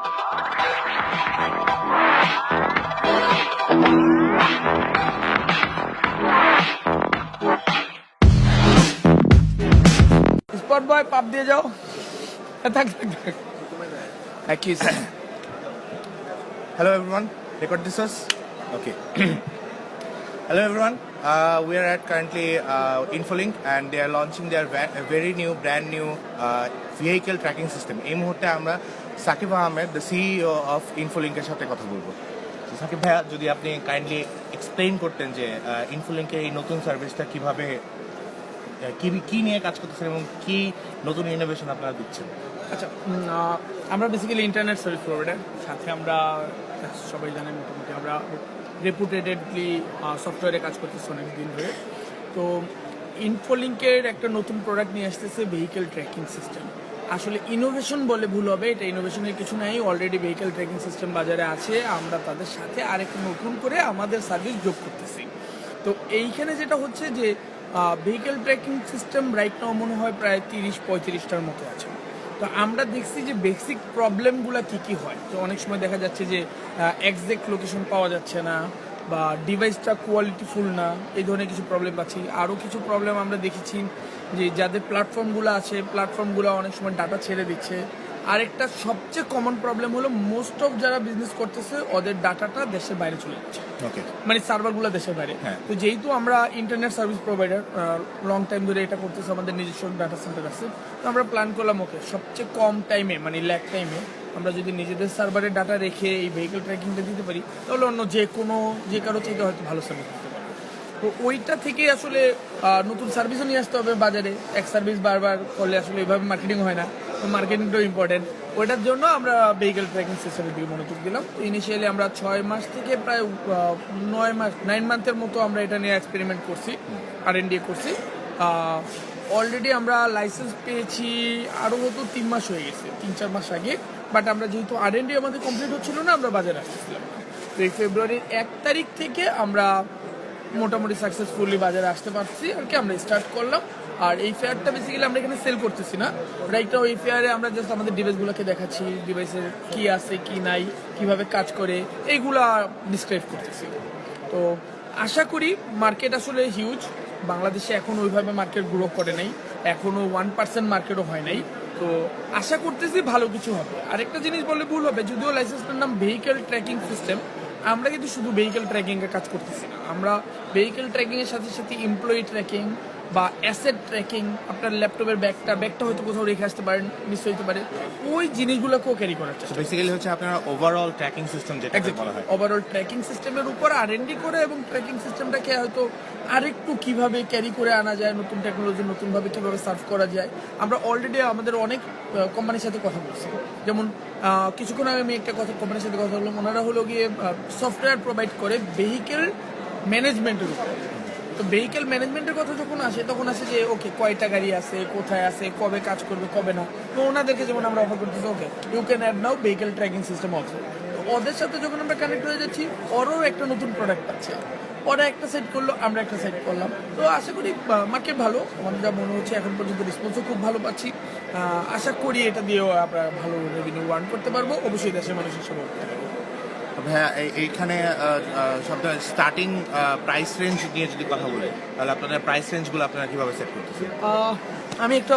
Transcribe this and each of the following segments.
Spot বয় পাপ দিয়ে যাও। থাক থাক থাক। Hello everyone, record this us? Okay. Hello everyone, we are at currently Infolink and they are launching their very new, brand new vehicle tracking system. এই মুহূর্তে আমরা Shakib Ahmed, the CEO of Infolink এর সাথে কথা বলবো। সাকিব ভাইয়া, যদি আপনি কাইন্ডলি এক্সপ্লেইন করতেন যে ইনফোলিঙ্কের এই নতুন সার্ভিসটা কিভাবে কি নিয়ে কাজ করতেছেন এবং কি নতুন ইনোভেশন আপনারা দিচ্ছেন। আচ্ছা, আমরা বেসিক্যালি ইন্টারনেট সার্ভিস প্রোভাইডার, সাথে আমরা সবাই জানেন মোটামুটি আমরা রেপুটেডলি সফটওয়্যারে কাজ করতেছি অনেক দিন ধরে। তো ইনফোলিঙ্কের একটা নতুন প্রোডাক্ট নিয়ে আসতেছে ভেহিকেল ট্র্যাকিং সিস্টেম। আসলে ইনোভেশন বলে ভুল হবে, এটা ইনোভেশনের কিছু নাই, অলরেডি ভেহিকেল ট্র্যাকিং সিস্টেম বাজারে আছে, আমরা তাদের সাথে আরেকটা নতুন করে আমাদের সার্ভিস যোগ করতেছি। তো এইখানে যেটা হচ্ছে যে vehicle tracking system right now মনে হয় প্রায় 30-35টার মতো আছে। তো আমরা দেখছি যে বেসিক প্রবলেমগুলো কী হয়। তো অনেক সময় দেখা যাচ্ছে যে এক্সাক্ট লোকেশন পাওয়া যাচ্ছে না, বা ডিভাইসটা কোয়ালিটিফুল না, এই ধরনের কিছু প্রবলেম পাচ্ছি। আরও কিছু প্রবলেম আমরা দেখেছি যে যাদের প্ল্যাটফর্মগুলো আছে, প্ল্যাটফর্মগুলো অনেক সময় ডাটা ছেড়ে দিচ্ছে। আরেকটা সবচেয়ে কমন প্রবলেম হলো মোস্ট অফ যারা বিজনেস করতেছে ওদের ডাটাটা দেশের বাইরে চলে যাচ্ছে, মানে সার্ভারগুলো দেশের বাইরে। তো যেহেতু আমরা internet service provider, long time ধরে এটা করতেছে, আমাদের নিজস্ব ডাটা সেন্টার আছে, তো আমরা প্ল্যান করলাম ওকে সবচেয়ে কম টাইমে মানে ল্যাক টাইমে আমরা যদি নিজেদের সার্ভারে ডাটা রেখে এই ভেহিকেল ট্র্যাকিংটা দিতে পারি, তাহলে অন্য যে কারো থেকে হয়তো ভালো সার্ভিস দিতে পারি। তো ওইটা থেকে আসলে নতুন সার্ভিসও নিয়ে আসতে হবে বাজারে। এক সার্ভিস বারবার করলে আসলে এইভাবে মার্কেটিং হয় না, তো মার্কেটিংটাও ইম্পর্টেন্ট। ওইটার জন্য আমরা ভেহিকেল ট্র্যাকিং সিস্টেমের দিকে মনোযোগ দিলাম। ইনিশিয়ালি আমরা 6 মাস থেকে প্রায় 9 মান্থের মতো আমরা এটা নিয়ে এক্সপেরিমেন্ট করছি, R&D করছি। অলরেডি আমরা লাইসেন্স পেয়েছি আরও হয়তো 3 মাস হয়ে গেছে, 3-4 মাস আগে। বাট আমরা যেহেতু R&D আমাদের কমপ্লিট হচ্ছিল না, আমরা বাজারে আসতেছিলাম না। তো এই ফেব্রুয়ারির 1 তারিখ থেকে আমরা মোটামুটি সাকসেসফুলি বাজারে আসতে পারছি আর কি। আমরা স্টার্ট করলাম। আর এই ফেয়ারটা বেসিক্যালি আমরা এখানে সেল করতেছি না, রাইট নাও এই ফেয়ারে আমরা জাস্ট আমাদের ডিভাইসগুলোকে দেখাচ্ছি, ডিভাইসের কি আছে কি নাই, কিভাবে কাজ করে, এইগুলা ডিসক্রাইব করতেছি। তো আশা করি মার্কেট আসলে হিউজ, বাংলাদেশে এখন ওইভাবে মার্কেট গ্রো করে নাই, এখনও 1% মার্কেটও হয় নাই। তো আশা করতেছি ভালো কিছু হবে। আরেকটা জিনিস বললে ভুল হবে, যদিও লাইসেন্সটার নাম ভেহিকেল ট্র্যাকিং সিস্টেম, আমরা কিন্তু শুধু ভেহিকেল ট্র্যাকিংয়ে কাজ করতেছি না, আমরা ভেহিকেল ট্র্যাকিংয়ের সাথে সাথে এমপ্লয়ি ট্র্যাকিং বা অ্যাসেট ট্র্যাকিং, আপনার ল্যাপটপের ব্যাগটা হয়তো কোথাও রেখে আসতে পারেন, মিস হইতে পারে, ওই জিনিসগুলোকেও ক্যারি করার চেষ্টা। বেসিক্যালি হচ্ছে আপনারা ওভারঅল ট্র্যাকিং সিস্টেম যেটা বলা হয়, ওভারঅল ট্র্যাকিং সিস্টেমের উপর R&D করে এবং ট্র্যাকিং সিস্টেমটাকে হয়তো আরেকটু কিভাবে ক্যারি করে আনা যায়, নতুন টেকনোলজি নতুনভাবে কিভাবে সার্ভ করা যায়। আমরা অলরেডি আমাদের অনেক কোম্পানির সাথে কথা বলছি, যেমন কিছুক্ষণ আগে আমি একটা কোম্পানির সাথে কথা বললাম, ওনারা হলো গিয়ে সফটওয়্যার প্রোভাইড করে ভেহিকেল ম্যানেজমেন্টের উপর। তো ভেহিকেল ম্যানেজমেন্টের কথা যখন আসে তখন আসে যে ওকে কয়টা গাড়ি আছে, কোথায় আছে, কবে কাজ করবে, কবে না। তো ওনাদেরকে যেমন আমরা অফার করতেছি okay you can add now vehicle tracking system also. ওদের সাথে যখন আমরা কানেক্ট হয়ে যাচ্ছি, ওরও একটা নতুন প্রোডাক্ট পাচ্ছে, ওরা একটা সেট করলো, আমরা একটা সেট করলাম। তো আশা করি মার্কেট ভালো, আমার যা মনে হচ্ছে এখন পর্যন্ত রেসপন্সও খুব ভালো পাচ্ছি। আশা করি এটা দিয়েও আমরা ভালো রেভিনিউ আর্ন করতে পারবো, অবশ্যই দেশের মানুষের সেবা করতে পারবো। ভাইয়া এইখানে সব স্টার্টিং প্রাইস রেঞ্জ নিয়ে যদি কথা বলে, তাহলে আপনাদের প্রাইস রেঞ্জগুলো আপনারা কিভাবে সেট করতেছেন? আমি একটা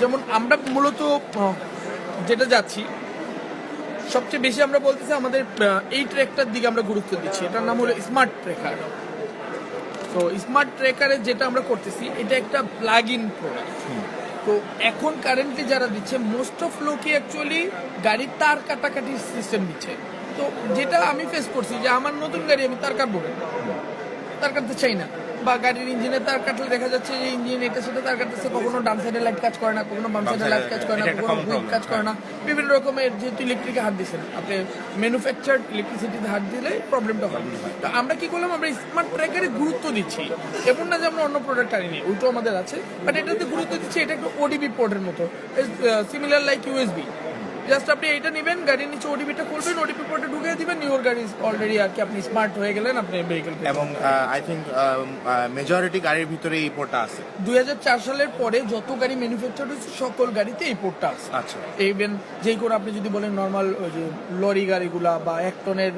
যেমন আমরা মূলত যেটা যাচ্ছি সবচেয়ে বেশি আমরা বলতেছি আমাদের এই ট্র্যাকটার দিকে আমরা গুরুত্ব দিচ্ছি, এটার নাম হলো স্মার্ট ট্র্যাকার। তো স্মার্ট ট্র্যাকারে যেটা আমরা করতেছি এটা একটা প্লাগ ইন প্রোডাক্ট। তো এখন কারেন্টলি যারা দিচ্ছে মোস্ট অফ লোকই অ্যাকচুয়ালি গাড়ির তার কাটাকাটির সিস্টেম দিচ্ছে। তো যেটা আমি ফেস করছি যে আমার নতুন গাড়ি আমি তার কাটবো, তার কাটতে চাই না, বা গাড়ির ইঞ্জিনে তার কাটলে দেখা যাচ্ছে যে ইঞ্জিন এটা সেটা তার কাটতেছে, কখনো ডান সাইডে লাইট কাজ করে না, কখনো বাম সাইডে লাইট কাজ করে না, কখনো হুইল কাজ করে না, বিভিন্ন রকমের। যেহেতু ইলেকট্রিকে হাত দিচ্ছেন আপনি, ম্যানুফ্যাকচার্ড ইলেকট্রিসিটিতে হাত দিলে প্রবলেমটা হয়। তো আমরা কি করলাম, আমরা স্মার্ট ট্র্যাকারে গুরুত্ব দিচ্ছি, এমন না যে আমরা অন্য প্রোডাক্ট আনিনি, ওইটাও আমাদের আছে, বাট এটাতে গুরুত্ব দিচ্ছি। এটা একটা ODB পোর্টের মতো, সিমিলার লাইক USB। জাস্ট আপনি এইটা নেবেন, গাড়ির নিচে ওটিপিটা খুলবেন, ওটিপি পোর্টে ঢুকিয়ে দিবেন, ইওর গাড়ি অলরেডি আর কি আপনি স্মার্ট হয়ে গেলেন, আপনি ভেহিকেল। এবং আই থিঙ্ক মেজরিটি গাড়ির ভিতরে এই পোর্টটা আছে। 2004 সালের পরে যত গাড়ি ম্যানুফ্যাকচার হয়েছে সকল গাড়িতে এই পোর্টটা আছে। আচ্ছা, ইভেন যেই করে আপনি যদি বলেন নর্মাল ওই যে লরি গাড়িগুলা বা 1 টনের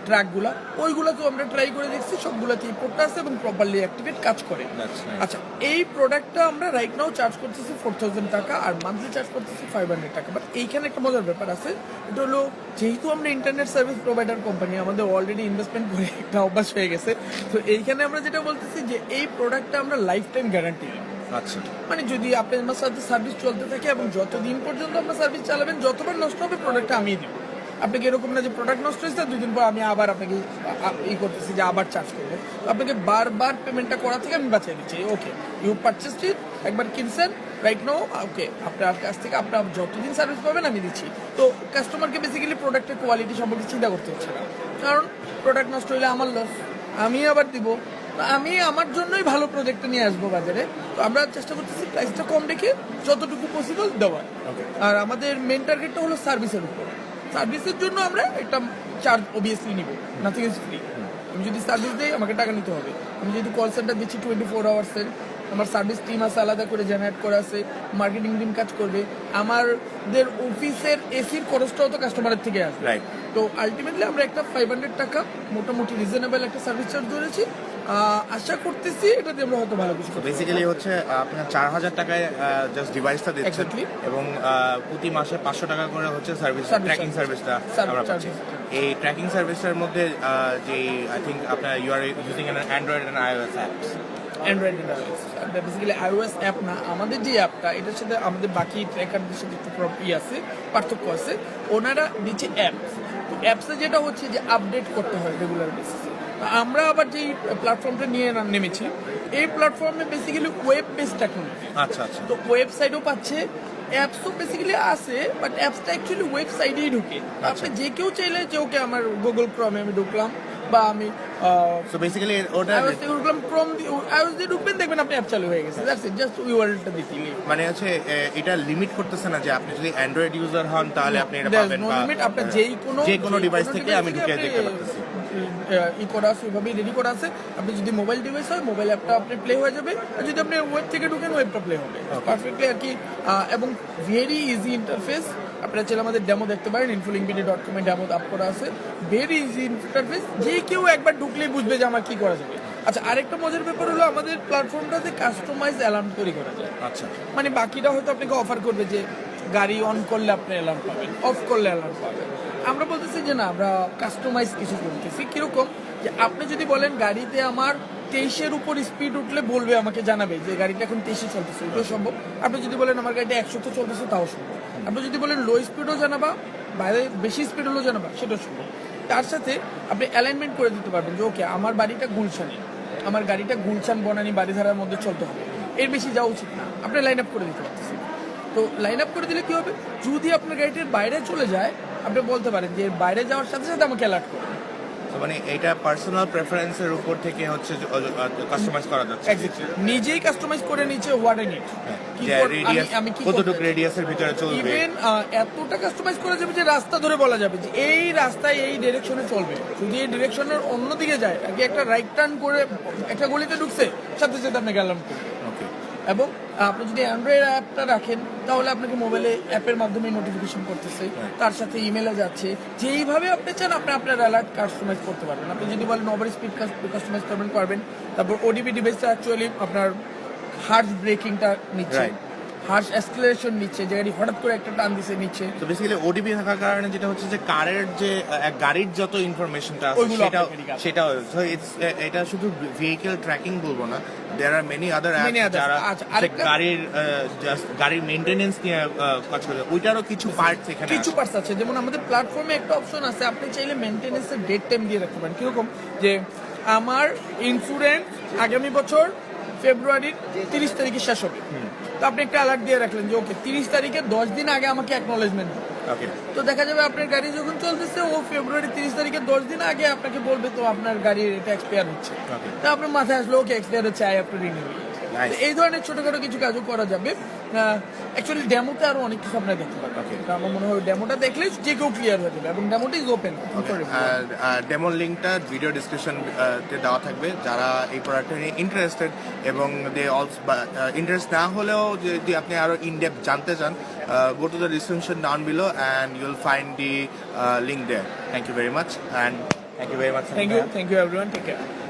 ট্রাকগুলা, ওইগুলোকেও আমরা ট্রাই করে দেখছি, সবগুলোতে এই পোর্টটা আছে এবং প্রপারলি অ্যাক্টিভেট কাজ করে। That's nice. আচ্ছা, এই প্রোডাক্টটা আমরা রাইট নাও চার্জ করতেছি 4000 টাকা আর মান্থলি চার্জ করতেছি 500 টাকা। বাট এইখানে একটা মজার ব্যাপার আছে, এটা হলো যেহেতু আমরা ইন্টারনেট সার্ভিস প্রোভাইডার কোম্পানি, আমাদের অলরেডি ইনভেস্টমেন্ট করে একটা অভ্যাস হয়ে গেছে, তো এইখানে আমরা যেটা বলতেছি যে এই প্রোডাক্টটা আমরা লাইফ টাইম গ্যারান্টি দিই। আচ্ছা, মানে যদি আপনার সাথে সার্ভিস চলতে থাকে এবং যতদিন পর্যন্ত আপনার সার্ভিস চালাবেন, যতবার নষ্ট হবে প্রোডাক্টটা আমিই দিব। আপনাকে এরকম না যে প্রোডাক্ট নষ্ট হয়েছে 2 দিন পর আমি আবার আপনাকে করতেছি যে আবার চার্জ করবো। আপনাকে বারবার পেমেন্টটা করা থেকে আমি বাঁচিয়ে দিচ্ছি। ওকে, ইউ পারচেসড ইট, একবার কিনছেন, রাইট নো, ওকে, আপনার কাছ থেকে আপনার যতদিন সার্ভিস পাবেন আমি দিচ্ছি। তো কাস্টমারকে বেসিক্যালি প্রোডাক্টের কোয়ালিটি সম্পর্কে চিন্তা করতে হচ্ছে না, কারণ প্রোডাক্ট নষ্ট হলে আমার লস, আমি আবার দিব। আমি আমার জন্যই ভালো প্রোডাক্টটা নিয়ে আসবো বাজারে। তো আমরা চেষ্টা করতেছি প্রাইসটা কম রেখে যতটুকু পসিবল দেওয়ার। আর আমাদের মেন টার্গেটটা হলো সার্ভিসের উপর। সার্ভিসের জন্য আমরা একটা চার্জ অবভিয়াসলি নিব, নাথিং ইজ ফ্রি। আমি যদি সার্ভিস দিই আমাকে টাকা নিতে হবে। আমি যদি কল সেন্টার দিচ্ছি 24 আওয়ার্সের, আমার সার্ভিস টিম আছে আলাদা করে জেনারেট করা আছে, মার্কেটিং টিম কাজ করবে, আমাদের অফিসের এসির খরচটাও তো কাস্টমারের থেকে আসবে। রাইট। তো আলটিমেটলি আমরা একটা 500 টাকা মোটামুটি রিজনেবল একটা সার্ভিস চার্জ ধরেছি। আশা করতেছি এটা দিয়ে আমরা হয়তো ভালো কিছু করতে পারবো। বেসিক্যালি হচ্ছে আপনার 4000 টাকায় জাস্ট ডিভাইসটা দিচ্ছেন Exactly. এবং প্রতি মাসে 500 টাকা করে হচ্ছে সার্ভিস, Service ট্র্যাকিং charge. সার্ভিসটা Service আমরা পাচ্ছি। charges. এই ট্র্যাকিং সার্ভিসের মধ্যে যে আই থিঙ্ক আপনার you are using an Android and iOS apps. Android and iOS, basically iOS app না, আমাদের যে অ্যাপটা এটার সাথে আমাদের বাকি ট্র্যাকারদের সাথে একটু আছে, পার্থক্য আছে। ওনারা দিচ্ছে অ্যাপস, তো অ্যাপসে যেটা হচ্ছে যে আপডেট করতে হয় রেগুলার বেসিসে। আমরা আবার যেই প্ল্যাটফর্মটা নিয়ে নেমেছি, এই প্ল্যাটফর্মে বেসিক্যালি ওয়েব বেসড টেকনোলজি। আচ্ছা আচ্ছা, তো ওয়েবসাইটও পাচ্ছে, অ্যাপসও বেসিক্যালি আছে, বাট অ্যাপসটা অ্যাকচুয়ালি ওয়েবসাইটেই ঢুকে। আপনি যে কেউ চাইলে যে ওকে আমার গুগল ক্রমে আমি ঢুকলাম বা আমি সো বেসিক্যালি ওটা iOS থেকে ঢুকলাম, ক্রোম iOS দিয়ে ঢুকবেন, দেখবেন আপনি অ্যাপ চালু হয়ে গেছে। দ্যাটস ইট, জাস্ট ইউআরএলটা দিতেই। মানে হচ্ছে এটা লিমিট করতেছে না যে আপনি যদি অ্যান্ড্রয়েড ইউজার হন তাহলে আপনি এটা পাবেন, নো বা লিমিট, আপনার যে কোনো ডিভাইস থেকে আমি ঢুকে দেখতে পারতেছি। ই করা আছে, ওইভাবেই রেডি করা আছে। আপনি যদি মোবাইল ডিভাইস হয়, মোবাইল অ্যাপটা আপনি প্লে হয়ে যাবে, আর যদি আপনি ওয়েব থেকে ঢুকেন, ওয়েবটা প্লে হবে পারফেক্টলি আর কি। এবং ভেরি ইজি ইন্টারফেস। আপনারা চাইলে আমাদের ডেমো দেখতে পারেন, infolinkbd.com এ ডেমো আপ করা আছে। ভেরি ইজি ইন্টারফেস, যে কেউ একবার ঢুকলেই বুঝবে যে আমার কি করা যাবে। আচ্ছা, আরেকটা মজার ব্যাপার হলো আমাদের প্ল্যাটফর্মটাতে কাস্টমাইজ অ্যালার্ম তৈরি করা যায়। আচ্ছা, মানে বাকিটা হয়তো আপনাকে অফার করবে যে গাড়ি অন করলে আপনি অ্যালার্ম পাবেন, অফ করলে অ্যালার্ম পাবেন। আমরা বলতেছি যে না, আমরা কাস্টমাইজ কিছু করতেছি। কিরকম, যে আপনি যদি বলেন গাড়িতে আমার 23-এর উপর স্পিড উঠলে বলবে, আমাকে জানাবে যে গাড়িটা এখন 23-এ চলতেছে, ওটাও সম্ভব। আপনি যদি বলেন আমার গাড়িটা 100-তে চলতেছে, তাও সম্ভব। আপনি যদি বলেন লো স্পিডও জানাবা, বাইরে বেশি স্পিড হলেও জানাবা, সেটাও সম্ভব। তার সাথে আপনি অ্যালাইনমেন্ট করে দিতে পারবেন যে ওকে, আমার বাড়িটা গুলশানে, আমার গাড়িটা গুলশান বনানী বাড়িধারার মধ্যে চলতে হবে, এর বেশি যাওয়া উচিত না। আপনি লাইন আপ করে দিতে পারতেছেন। তো লাইন আপ করে দিলে কি হবে, যদি আপনার গাড়িটার বাইরে চলে যায়, আপনি বলতে পারেন যে বাইরে যাওয়ার সাথে সাথে আমাকে অ্যালার্ট করুন। মানে এটা পার্সোনাল প্রেফারেন্সের উপর থেকে হচ্ছে কাস্টমাইজ করা যাচ্ছে। এক্স্যাক্টলি, নিজেই কাস্টমাইজ করে নিচ্ছে হোয়াট আই নিড, আমি কি কতটুকু রেডিয়াসের ভিতরে চলবে। ইভেন এতটা কাস্টমাইজ করা যাবে যে রাস্তা ধরে বলা যাবে যে এই রাস্তায় এই ডিরেকশনে চলবে। যদি এই ডিরেকশনের অন্যদিকে যায়, আগে একটা রাইট টার্ন করে একটা গলিতে ঢুকছে, সাথে সাথে আপনাকে অ্যালার্ম করবে। ওকে, এবং আপনি যদি অ্যান্ড্রয়েড অ্যাপটা রাখেন, তাহলে আপনাকে মোবাইলে অ্যাপের মাধ্যমে নোটিফিকেশন করতেছে, তার সাথে ইমেলে যাচ্ছে। যেইভাবে আপনি চান আপনি আপনার অ্যালার্ট কাস্টমাইজ করতে পারবেন। আপনি যদি বলেন ওভার স্পিড কাস্টমাইজ করবেন, পারবেন। তারপর ওডিবি ডিভাইসটা অ্যাকচুয়ালি আপনার হার্ট ব্রেকিংটা নিচ্ছে, হার্শ অ্যাক্সিলারেশন নিচ্ছে, যে গাড়ি হঠাৎ করে একটা টান দিছে নিচ্ছে। তো বেসিক্যালি ওডিবি থাকার কারণে যেটা হচ্ছে যে কারের যে গাড়ির যত ইনফরমেশনটা আছে ওইগুলো সেটাও সো এটা শুধু ভেহিকেল ট্র্যাকিং বলবো না, দেয়ার আর মেনি আদার অ্যাপস যারা গাড়ির মেইনটেনেন্স নিয়ে কাজ করে, ওইটারও কিছু পার্টস এখানে কিছু পার্টস আছে। যেমন আমাদের প্ল্যাটফর্মে একটা অপশন আছে, আপনি চাইলে মেইনটেনেন্সের ডেট টাইম দিয়ে রাখতে পারেন। কিরকম, যে আমার ইন্স্যুরেন্স আগামী বছর ফেব্রুয়ারির 30 তারিখে শেষ হবে, তো আপনি একটা অ্যালার্ট দিয়ে রাখলেন যে ওকে 30 তারিখে 10 দিন আগে আমাকে অ্যাকনোলেজমেন্ট দিন। ওকে, তো দেখা যাবে আপনার গাড়ি যখন চলতেছে, ও ফেব্রুয়ারি 30 তারিখে 10 দিন আগে আপনাকে বলবে তো আপনার গাড়ির এটা এক্সপায়ার হচ্ছে। তো আপনার মাথায় আসলো ওকে এক্সপায়ার হচ্ছে, I have to renew. Nice. তো এই ধরনের ছোটখাটো কিছু কাজও করা যাবে। অ্যাকচুয়ালি ডেমোতে আরো অনেক কিছু আপনারা দেখতে পাবেন। Okay. তো আমার মনে হয় ডেমোটা দেখলে যে কেউ ক্লিয়ার হয়ে যাবে, এবং ডেমোটা ইজ ওপেন। আর ডেমোর লিঙ্কটা ভিডিও ডিসক্রিপশন তে দেওয়া থাকবে। যারা এই প্রোডাক্টটা নিয়ে ইন্টারেস্টেড এবং দে অলসো ইন্টারেস্ট না হলেও যদি আপনি আরো ইনডেপথ জানতে চান, go to the description down below and you'll find the link there. Thank you very much, and thank you very much. Thank you everyone, take care.